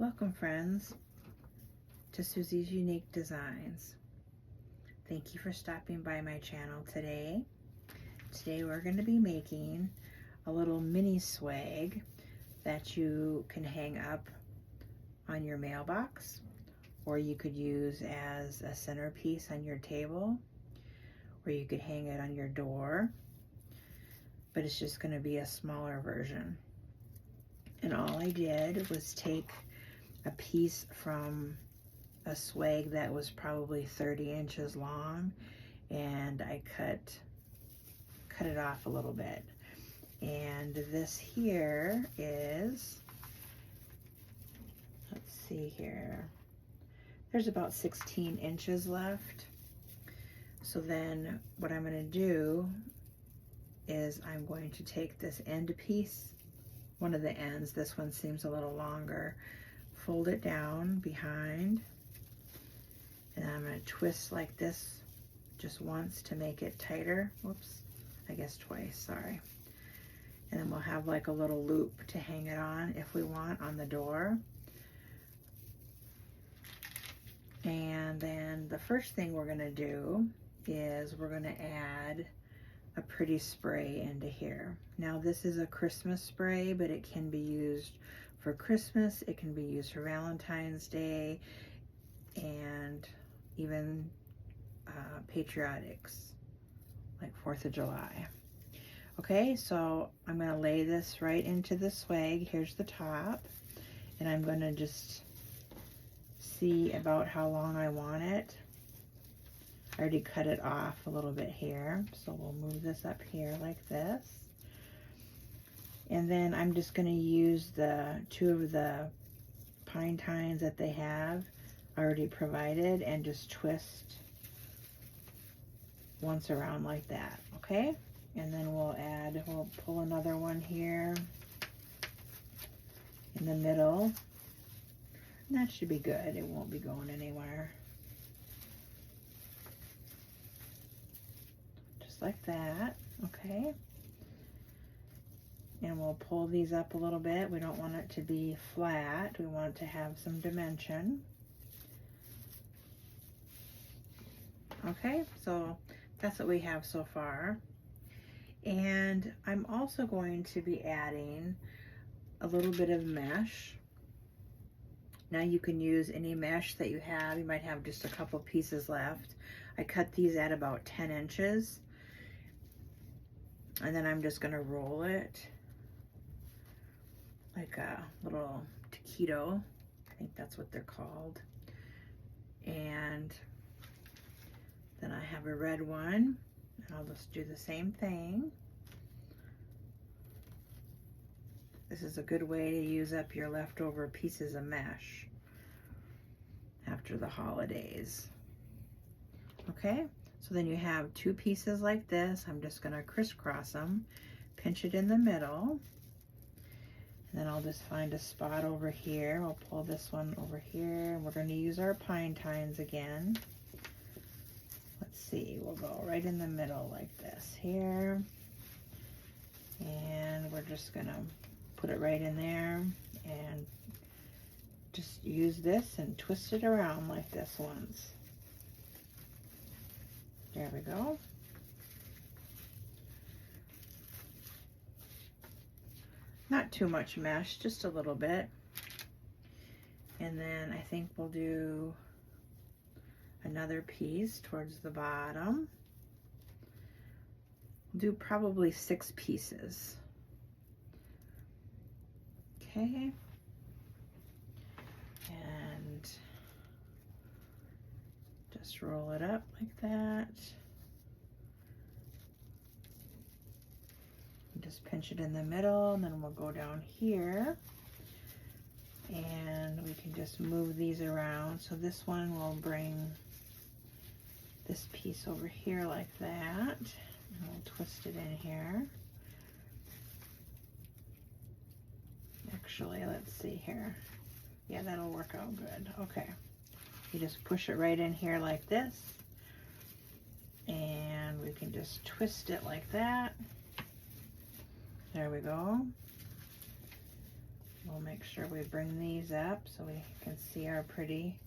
Welcome friends to Susie's Unique Designs. Thank you for stopping by my channel today. Today we're going to be making a little mini swag that you can hang up on your mailbox, or you could use as a centerpiece on your table, or you could hang it on your door, but it's just going to be a smaller version. And all I did was take a piece from a swag that was probably 30 inches long, and I cut it off a little bit. And this here is, let's see here, there's about 16 inches left. So then what I'm going to do is I'm going to take this end piece, one of the ends, this one seems a little longer, fold it down behind, and I'm going to twist like this just once to make it tighter. Whoops, I guess twice, sorry. And then we'll have like a little loop to hang it on if we want on the door. And then the first thing we're going to do is we're going to add a pretty spray into here. Now this is a Christmas spray, but it can be used for Christmas, it can be used for Valentine's Day, and even patriotics like 4th of July. Okay, so I'm going to lay this right into the swag. Here's the top, and I'm going to just see about how long I want it. I already cut it off a little bit here, so we'll move this up here like this. And then I'm just going to use the two of the pine tines that they have already provided and just twist once around like that, okay? And then we'll pull another one here in the middle. And that should be good. It won't be going anywhere. Just like that, okay? And we'll pull these up a little bit. We don't want it to be flat. We want it to have some dimension. Okay, so that's what we have so far. And I'm also going to be adding a little bit of mesh. Now you can use any mesh that you have. You might have just a couple pieces left. I cut these at about 10 inches. And then I'm just gonna roll it like a little taquito. I think that's what they're called. And then I have a red one, and I'll just do the same thing. This is a good way to use up your leftover pieces of mesh after the holidays. Okay, so then you have two pieces like this. I'm just gonna crisscross them, pinch it in the middle, and then I'll just find a spot over here. I'll pull this one over here, and we're going to use our pine tines again. Let's see, we'll go right in the middle like this here. And we're just going to put it right in there and just use this and twist it around like this once. There we go. Not too much mesh, just a little bit. And then I think we'll do another piece towards the bottom. We'll do probably 6 pieces. Okay. And just roll it up like that. Just pinch it in the middle, and then we'll go down here and we can just move these around. So this one will bring this piece over here like that, and we'll twist it in here. Actually, let's see here. Yeah, that'll work out good. Okay, you just push it right in here like this, and we can just twist it like that. There we go. We'll make sure we bring these up so we can see our pretty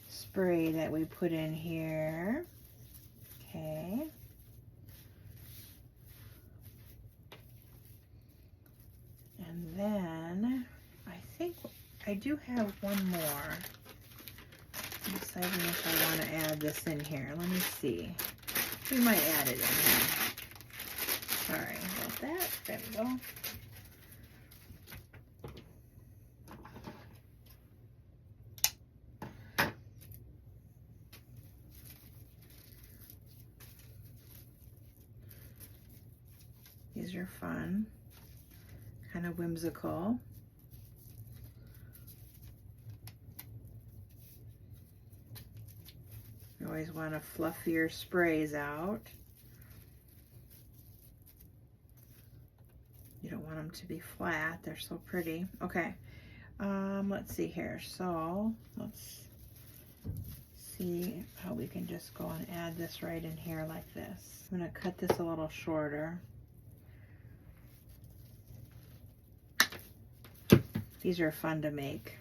spray that we put in here. Okay. And then I think I do have one more. I'm deciding if I want to add this in here. Let me see. We might add it in here. Sorry about that. There we go. These are fun, kind of whimsical. You always want to fluff your sprays out. You don't want them to be flat, they're so pretty. Okay, let's see here. So let's see how we can just go and add this right in here like this. I'm gonna cut this a little shorter. These are fun to make.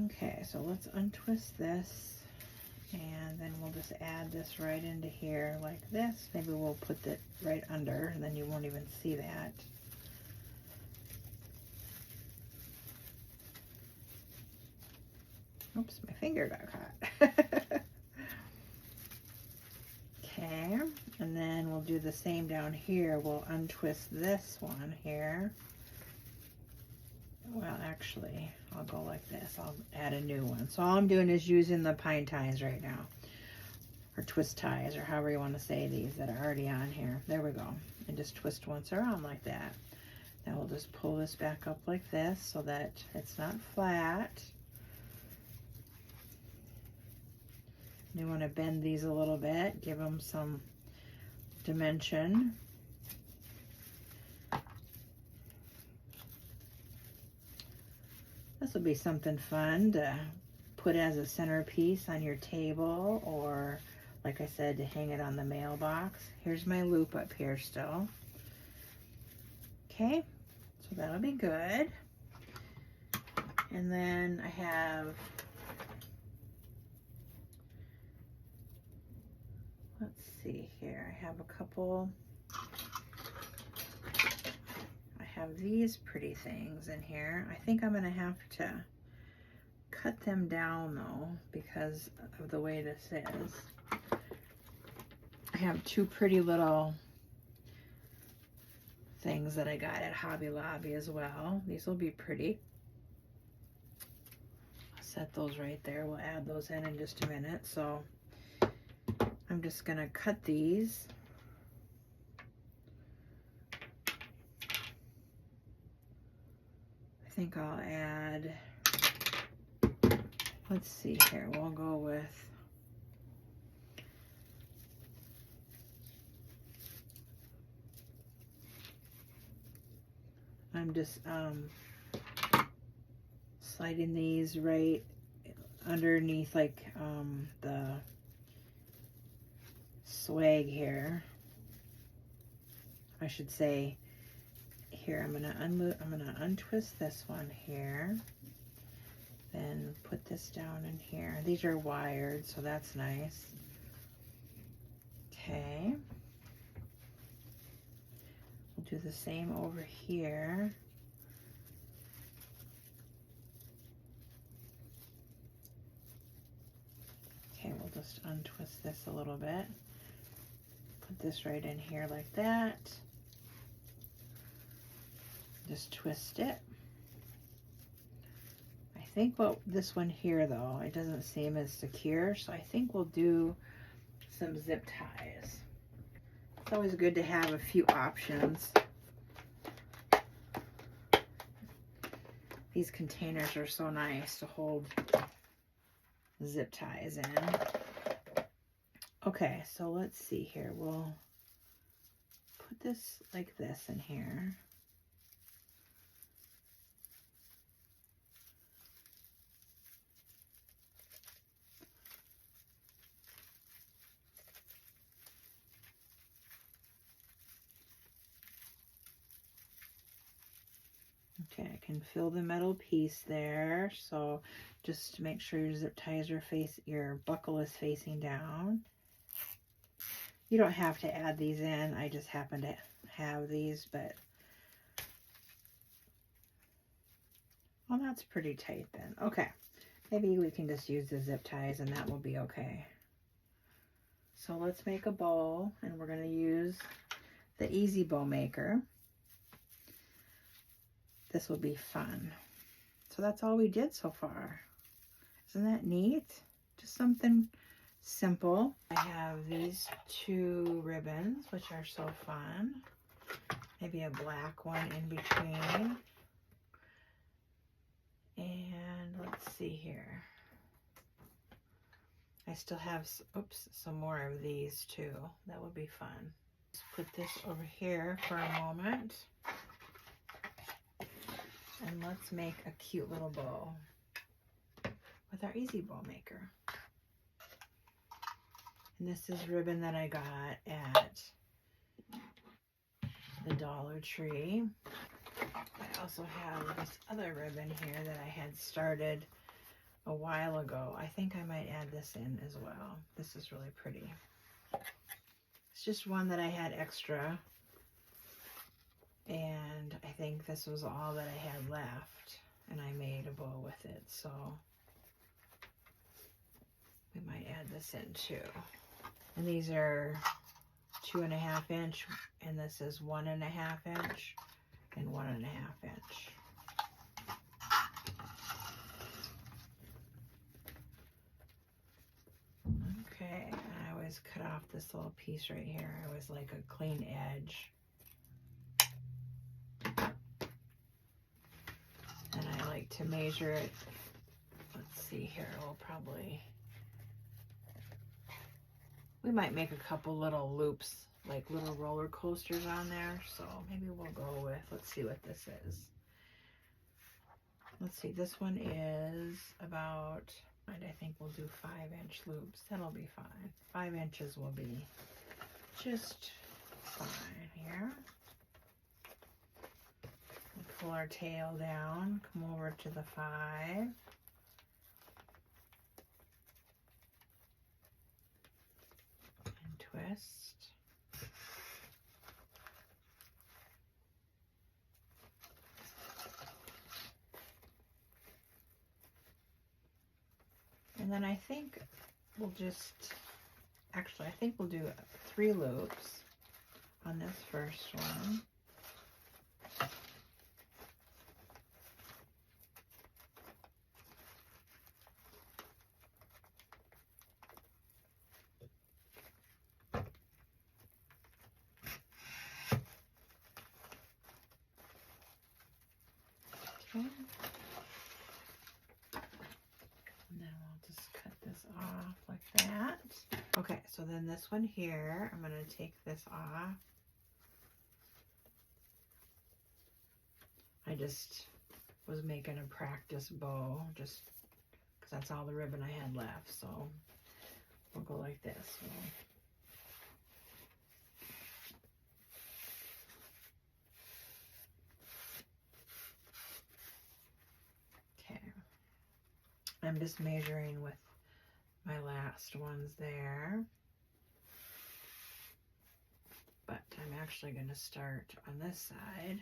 Okay, so let's untwist this, and then we'll just add this right into here like this. Maybe we'll put it right under, and then you won't even see that. Oops, my finger got caught. Okay, and then we'll do the same down here. We'll untwist this one here. Well, actually, I'll go like this. I'll add a new one. So all I'm doing is using the pine ties right now, or twist ties, or however you want to say these that are already on here. There we go. And just twist once around like that. Now we'll just pull this back up like this so that it's not flat. You want to bend these a little bit, give them some dimension. This will be something fun to put as a centerpiece on your table, or like I said, to hang it on the mailbox. Here's my loop up here still. Okay, so that'll be good. And then I have, let's see here, I have a couple, I have these pretty things in here. I think I'm gonna have to cut them down though, because of the way this is. I have two pretty little things that I got at Hobby Lobby as well. These will be pretty. I'll set those right there. We'll add those in just a minute. So I'm just gonna cut these. I think I'll add, let's see here, we'll go with, I'm just sliding these right underneath like the swag here. I should say here, I'm gonna untwist this one here, then put this down in here. These are wired, so that's nice. Okay, we'll do the same over here. Okay, we'll just untwist this a little bit. Put this right in here like that. Just twist it. I think what this one here though, it doesn't seem as secure, so I think we'll do some zip ties. It's always good to have a few options. These containers are so nice to hold zip ties in. Okay, so let's see here. We'll put this like this in here. Okay, I can feel the metal piece there, so just make sure your zip ties are your buckle is facing down. You don't have to add these in, I just happen to have these, but well, that's pretty tight then. Okay, maybe we can just use the zip ties and that will be okay. So let's make a bow, and we're going to use the Easy Bow Maker. This will be fun. So that's all we did so far. Isn't that neat? Just something simple. I have these 2 ribbons, which are so fun. Maybe a black one in between. And let's see here. I still have, oops, some more of these too. That would be fun. Let's put this over here for a moment. And let's make a cute little bow with our Easy Bow Maker. And this is ribbon that I got at the Dollar Tree. I also have this other ribbon here that I had started a while ago. I think I might add this in as well. This is really pretty. It's just one that I had extra, and I think this was all that I had left, and I made a bow with it, so we might add this in too. And these are 2.5 inch, and this is 1.5 inch and 1.5 inch. Okay, I always cut off this little piece right here. I always like a clean edge. And I like to measure it. Let's see here, we might make a couple little loops, like little roller coasters on there. So maybe we'll go with, let's see what this is. Let's see, this one is about, I think we'll do 5-inch loops. That'll be fine. 5 inches will be just fine here. We'll pull our tail down, come over to the 5. And twist. And then I think we'll just, actually I think we'll do 3 loops on this first one. Okay. And then we'll just cut this off like that. Okay, so then this one here, I'm going to take this off. I just was making a practice bow just because that's all the ribbon I had left. So we'll go like this. Okay. I'm just measuring with my last ones there. But I'm actually going to start on this side.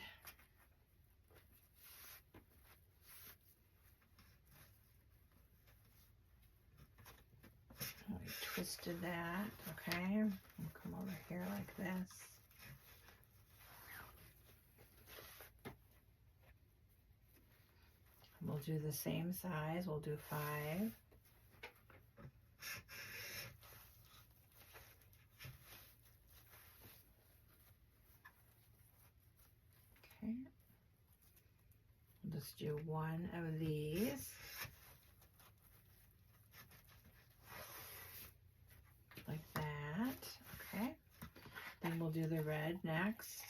We twisted that, okay. We'll come over here like this. We'll do the same size, we'll do 5. Okay. We'll just do 1 of these. Like that, okay. Then we'll do the red next.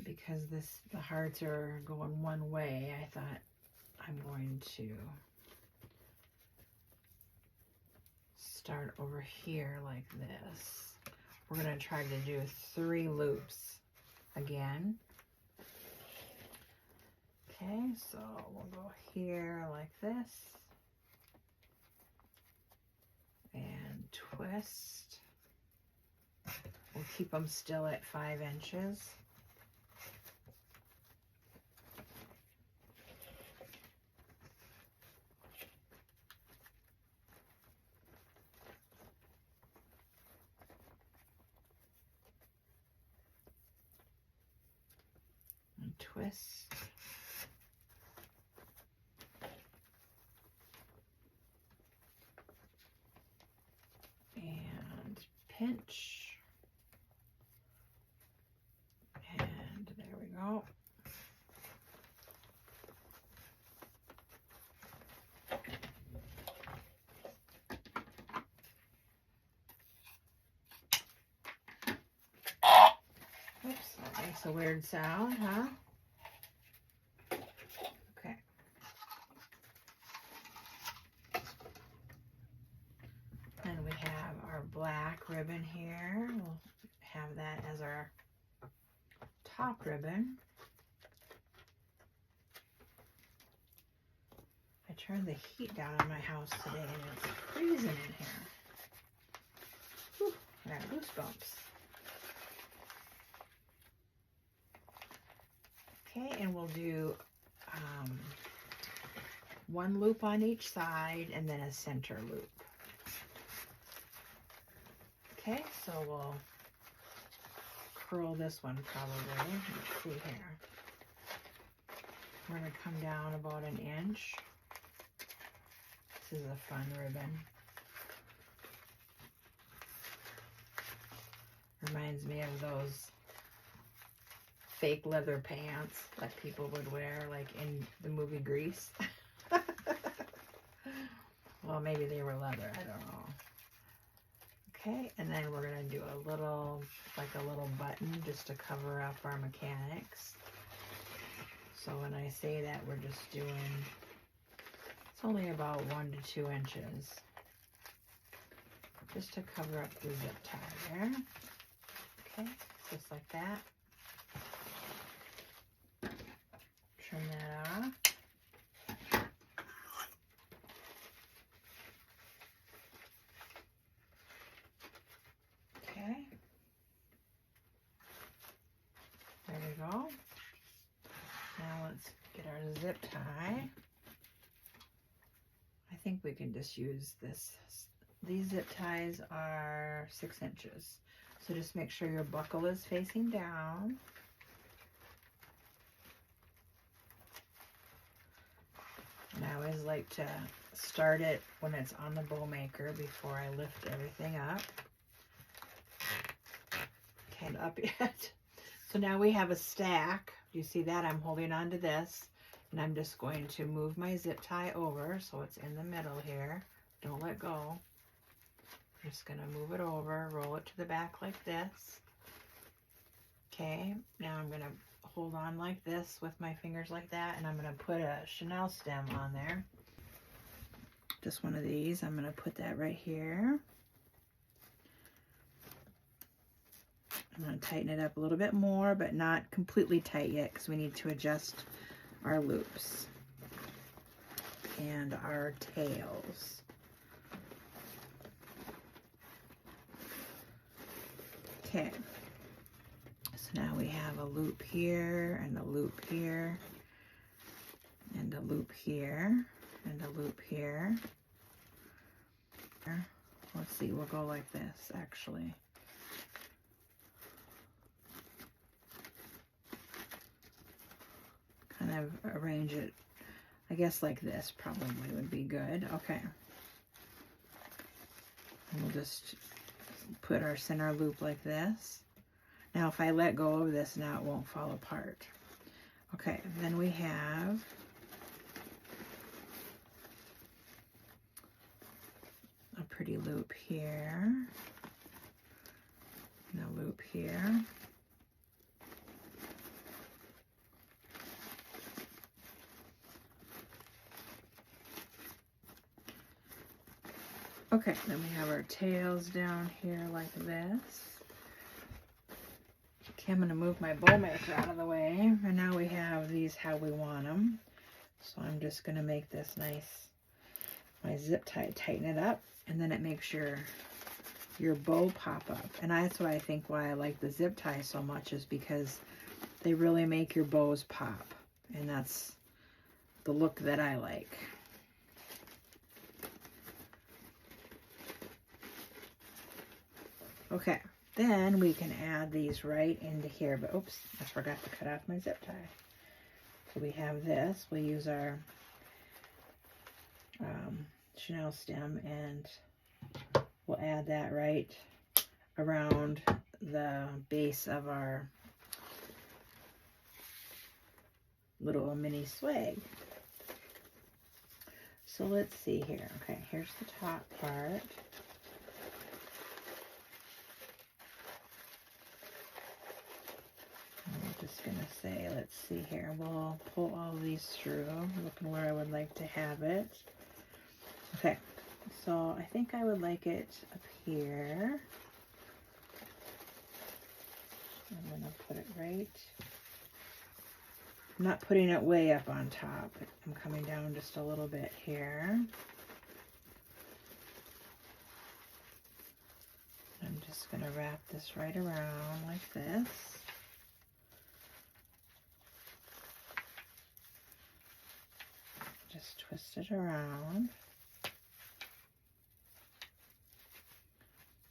And because the hearts are going one way, I thought I'm going to start over here like this. We're going to try to do 3 loops again. Okay, so we'll go here like this and twist. We'll keep them still at 5 inches. And twist. And pinch. And there we go. Oops, that makes a weird sound, huh? Okay. And we have our black ribbon here. We'll have that as our top ribbon. I turned the heat down in my house today and it's freezing in here. Whew, I got goosebumps. Okay, and we'll do 1 loop on each side and then a center loop. Okay, so we'll curl this one probably. Let's see here. We're going to come down about 1 inch. This is a fun ribbon. Reminds me of those fake leather pants that people would wear like in the movie Grease. Well, maybe they were leather, I don't know. Okay, and then we're gonna do a little, like a little button just to cover up our mechanics. So when I say that, we're just doing, it's only about 1 to 2 inches. Just to cover up the zip tie there. Okay, just like that. Trim that off. Okay. There we go. Now let's get our zip tie. I think we can just use this. These zip ties are 6 inches. So just make sure your buckle is facing down. And I always like to start it when it's on the bow maker before I lift everything up. Can't up yet. So now we have a stack. Do you see that? I'm holding on to this and I'm just going to move my zip tie over so it's in the middle here. Don't let go. I'm just going to move it over, roll it to the back like this. Okay, now I'm going to hold on like this with my fingers like that, and I'm going to put a chenille stem on there. Just one of these. I'm going to put that right here. I'm going to tighten it up a little bit more, but not completely tight yet because we need to adjust our loops and our tails. Okay, so now we have a loop here and a loop here and a loop here and a loop here. Let's see, we'll go like this actually. Kind of arrange it, I guess like this probably would be good. Okay. And we'll just put our center loop like this. Now if I let go of this, now it won't fall apart. Okay, then we have a pretty loop here, and a loop here. Okay, then we have our tails down here like this. Okay, I'm going to move my bow maker out of the way. And now we have these how we want them. So I'm just going to make this nice, my zip tie, tighten it up, and then it makes your bow pop up. And that's why I think why I like the zip tie so much is because they really make your bows pop. And that's the look that I like. Okay, then we can add these right into here. But oops, I forgot to cut off my zip tie. So we have this. We'll use our chenille stem, and we'll add that right around the base of our little mini swag. So let's see here. Okay, here's the top part. I'm just gonna say, let's see here. We'll pull all these through, looking where I would like to have it. Okay, so I think I would like it up here. I'm gonna put it right. I'm not putting it way up on top. I'm coming down just a little bit here. I'm just going to wrap this right around like this. Just twist it around.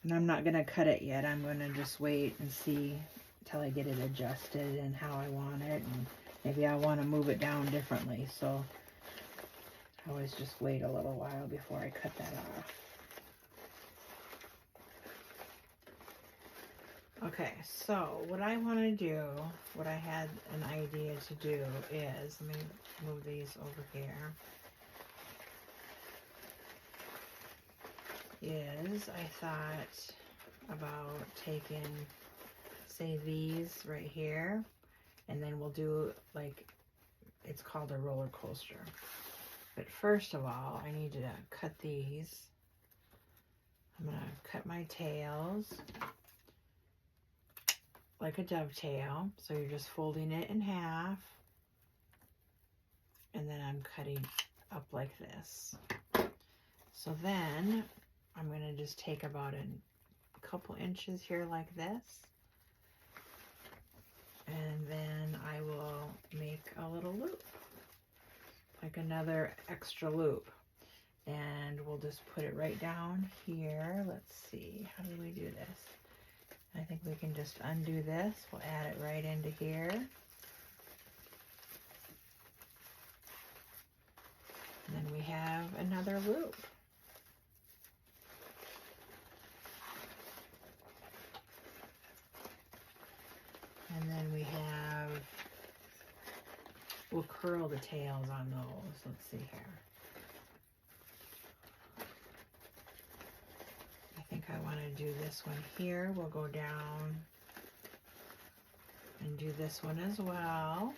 And I'm not going to cut it yet. I'm going to just wait and see until I get it adjusted and how I want it. And maybe I want to move it down differently. So I always just wait a little while before I cut that off. Okay, so what I want to do, what I had an idea to do is, let me move these over here, is I thought about taking, say, these right here, and then we'll do, like, it's called a roller coaster. But first of all, I need to cut these. I'm going to cut my tails like a dovetail. So you're just folding it in half. And then I'm cutting up like this. So then I'm going to just take about a couple inches here like this. And then I will make a little loop, like another extra loop. And we'll just put it right down here. Let's see, how do we do this? I think we can just undo this. We'll add it right into here. And then we have another loop. And then we have, we'll curl the tails on those. Let's see here. I think I want to do this one here. We'll go down and do this one as well.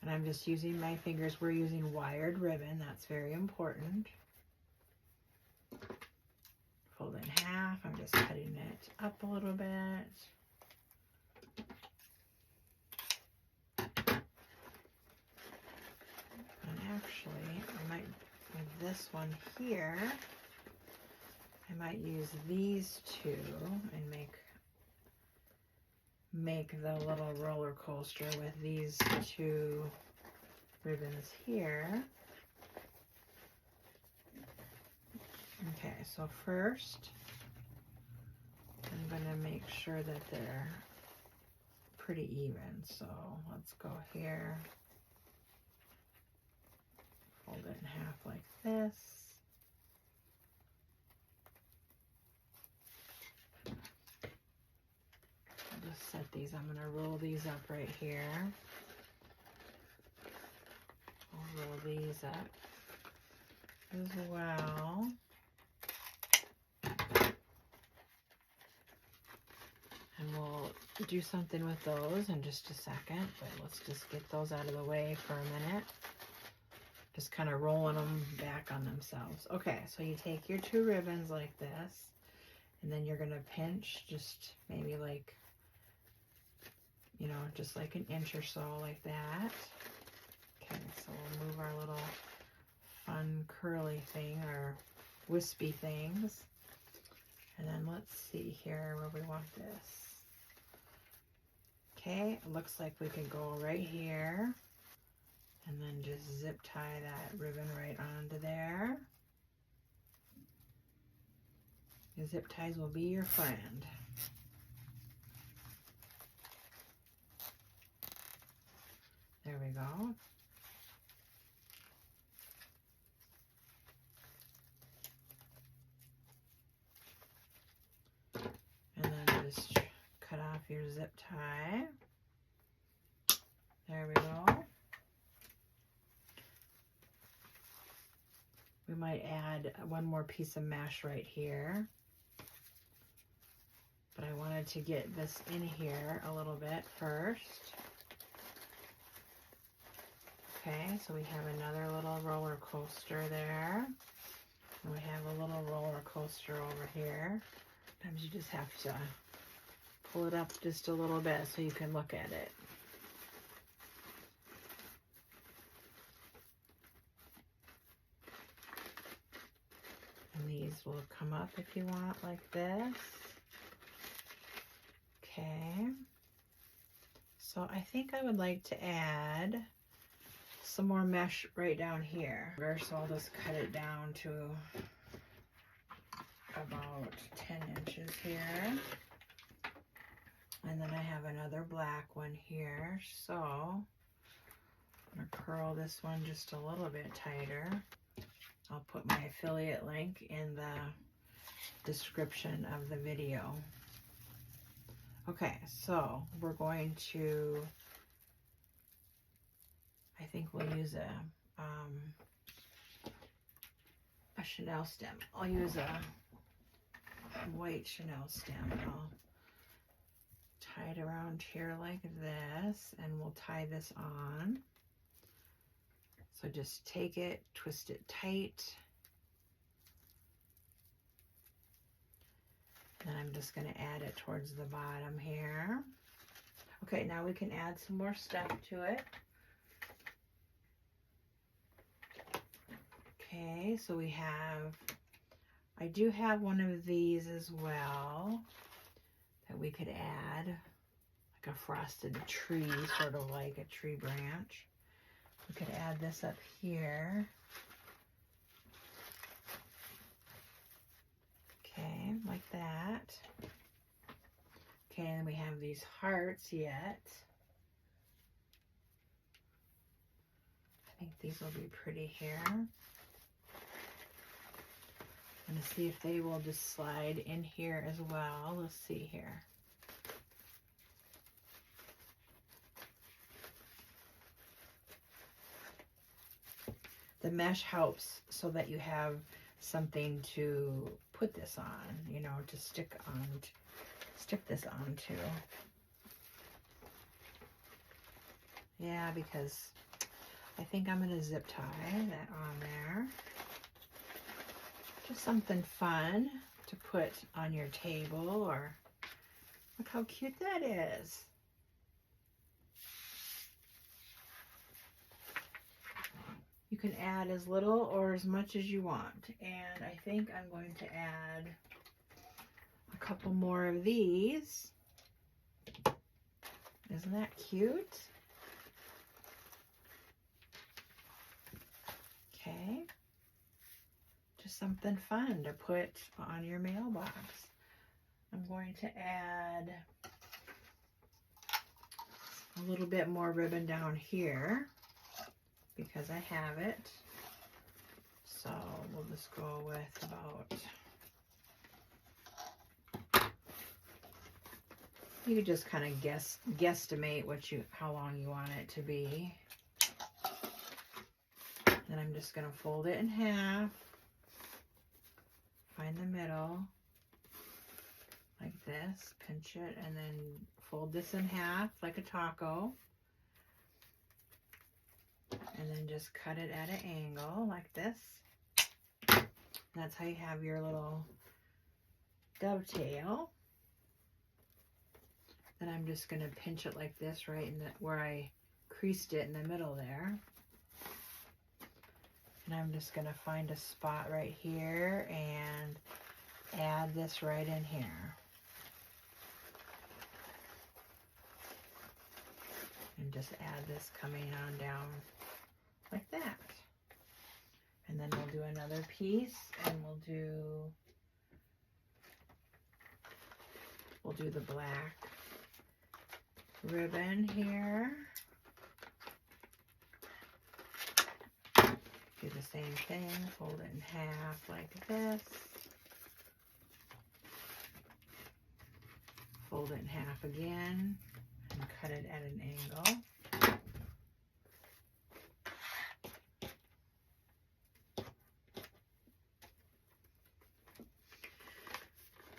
And I'm just using my fingers. We're using wired ribbon. That's very important. Fold it in half. I'm just cutting it up a little bit. And actually, I might, with this one here, I might use these two and make the little roller coaster with these two ribbons here. Okay, so first I'm going to make sure that they're pretty even. So let's go here, fold it in half like this. Just set these, I'm going to roll these up right here. I'll roll these up as well. And we'll do something with those in just a second, but let's just get those out of the way for a minute. just kind of rolling them back on themselves. Okay, so you take your 2 ribbons like this, and then you're gonna pinch just maybe like, you know, just like an inch or so like that. Okay, so we'll move our little fun curly thing, or wispy things. And then let's see here where we want this. Okay, it looks like we can go right here. And then just zip tie that ribbon right onto there. The zip ties will be your friend. There we go. And then just cut off your zip tie. There we go. We might add one more piece of mesh right here. But I wanted to get this in here a little bit first. Okay, so we have another little roller coaster there. And we have a little roller coaster over here. Sometimes you just have to pull it up just a little bit so you can look at it. And these will come up if you want like this. Okay. So I think I would like to add some more mesh right down here. So I'll just cut it down to about 10 inches here. And then I have another black one here. So I'm gonna curl this one just a little bit tighter. I'll put my affiliate link in the description of the video. Okay, so we're going to, I think we'll use a chenille stem. I'll use a white chenille stem. I'll tie it around here like this, and we'll tie this on. So just take it, twist it tight. And I'm just going to add it towards the bottom here. Okay, now we can add some more stuff to it. Okay, so we have, I do have one of these as well that we could add, like a frosted tree, sort of like a tree branch. We could add this up here. Okay, like that. Okay, and we have these hearts yet. I think these will be pretty here. I'm going to see if they will just slide in here as well. Let's see here. The mesh helps so that you have something to put this on, you know, to stick this onto. Yeah, because I think I'm going to zip tie that on there. Just something fun to put on your table, or look how cute that is. You can add as little or as much as you want. And I think I'm going to add a couple more of these. Isn't that cute? Okay. Just something fun to put on your mailbox. I'm going to add a little bit more ribbon down here, because I have it. So we'll just go with about, you could just kind of guesstimate how long you want it to be. Then I'm just going to fold it in half, find the middle like this, pinch it, and then fold this in half like a taco. And then just cut it at an angle like this. That's how you have your little dovetail. Then I'm just going to pinch it like this right in the, where I creased it in the middle there. And I'm just going to find a spot right here and add this right in here. And just add this coming on down like that. And then we'll do another piece, and we'll do the black ribbon here. Do the same thing, fold it in half like this. Fold it in half again and cut it at an angle.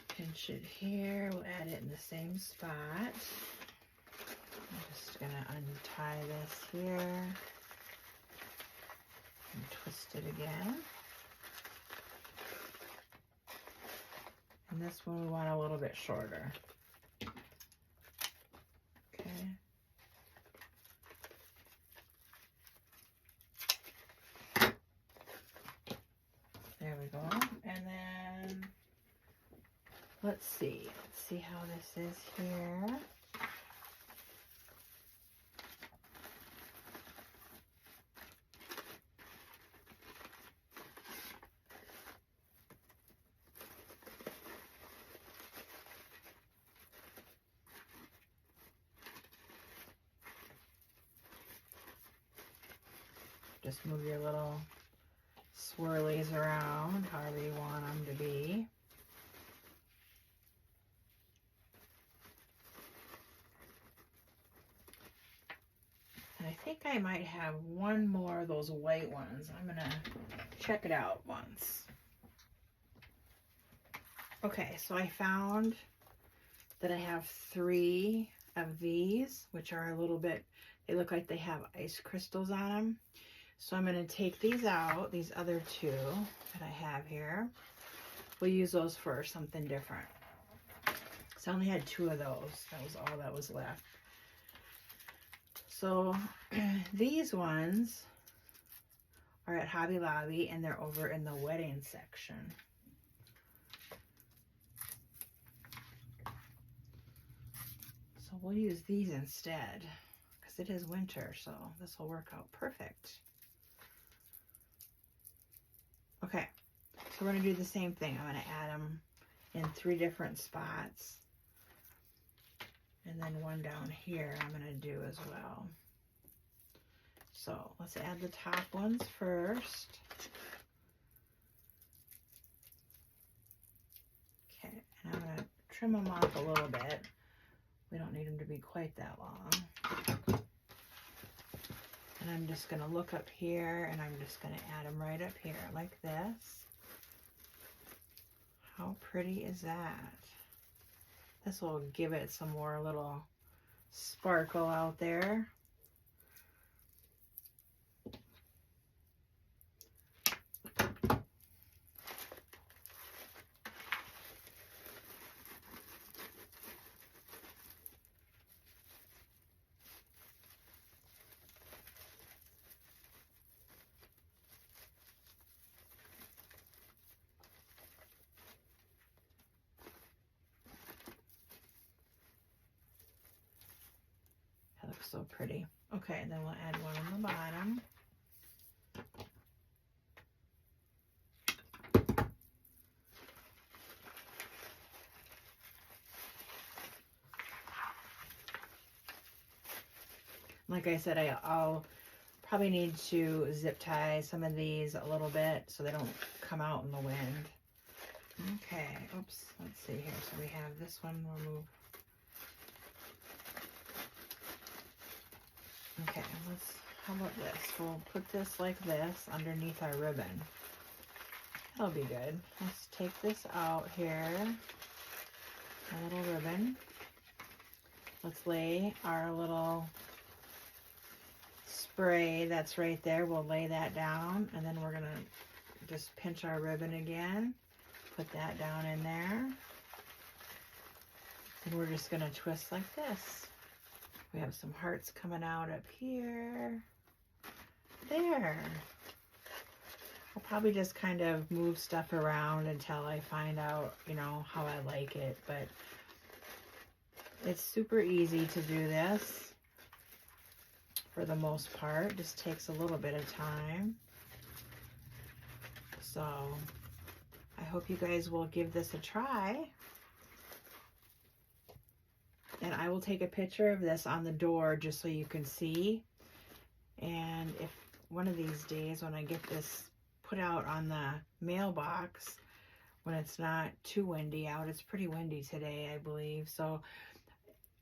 Pinch it here, we'll add it in the same spot. I'm just gonna untie this here and twist it again. And this one we want a little bit shorter. Okay. There we go. And then let's see how this is here. Just move your little swirlies around however you want them to be. And I think I might have one more of those white ones. I'm gonna check it out once. Okay, so I found that I have 3 of these, which are a little bit, they look like they have ice crystals on them. So I'm going to take these out, these other 2 that I have here. We'll use those for something different. So I only had 2 of those. That was all that was left. So these ones are at Hobby Lobby, and they're over in the wedding section. So we'll use these instead because it is winter, so this will work out perfect. Okay, so we're going to do the same thing. I'm going to add them in 3 different spots. And then one down here I'm going to do as well. So let's add the top ones first. Okay, and I'm going to trim them off a little bit. We don't need them to be quite that long. And I'm just going to look up here, and I'm just going to add them right up here like this. How pretty is that? This will give it some more little sparkle out there. Looks so pretty. Okay, and then we'll add one on the bottom. Like I said, I'll probably need to zip tie some of these a little bit so they don't come out in the wind. Okay, oops, let's see here. So we have this one, we'll move. Okay, how about this? We'll put this like this underneath our ribbon. That'll be good. Let's take this out here, a little ribbon. Let's lay our little spray that's right there. We'll lay that down, and then we're gonna just pinch our ribbon again, put that down in there, and we're just gonna twist like this. We have some hearts coming out up here. There. I'll probably just kind of move stuff around until I find out, you know, how I like it, but it's super easy to do this for the most part. It just takes a little bit of time. So I hope you guys will give this a try. And I will take a picture of this on the door just so you can see. And if one of these days when I get this put out on the mailbox, when it's not too windy out, it's pretty windy today, I believe. So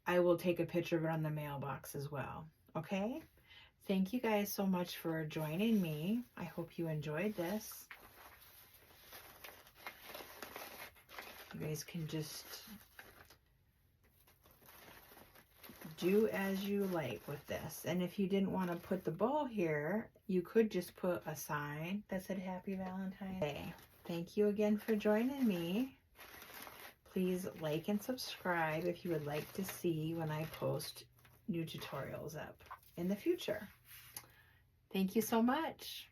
I will take a picture of it on the mailbox as well. Okay? Thank you guys so much for joining me. I hope you enjoyed this. You guys can just do as you like with this. And if you didn't want to put the bow here, you could just put a sign that said Happy Valentine's Day. Thank you again for joining me. Please like and subscribe if you would like to see when I post new tutorials up in the future. Thank you so much.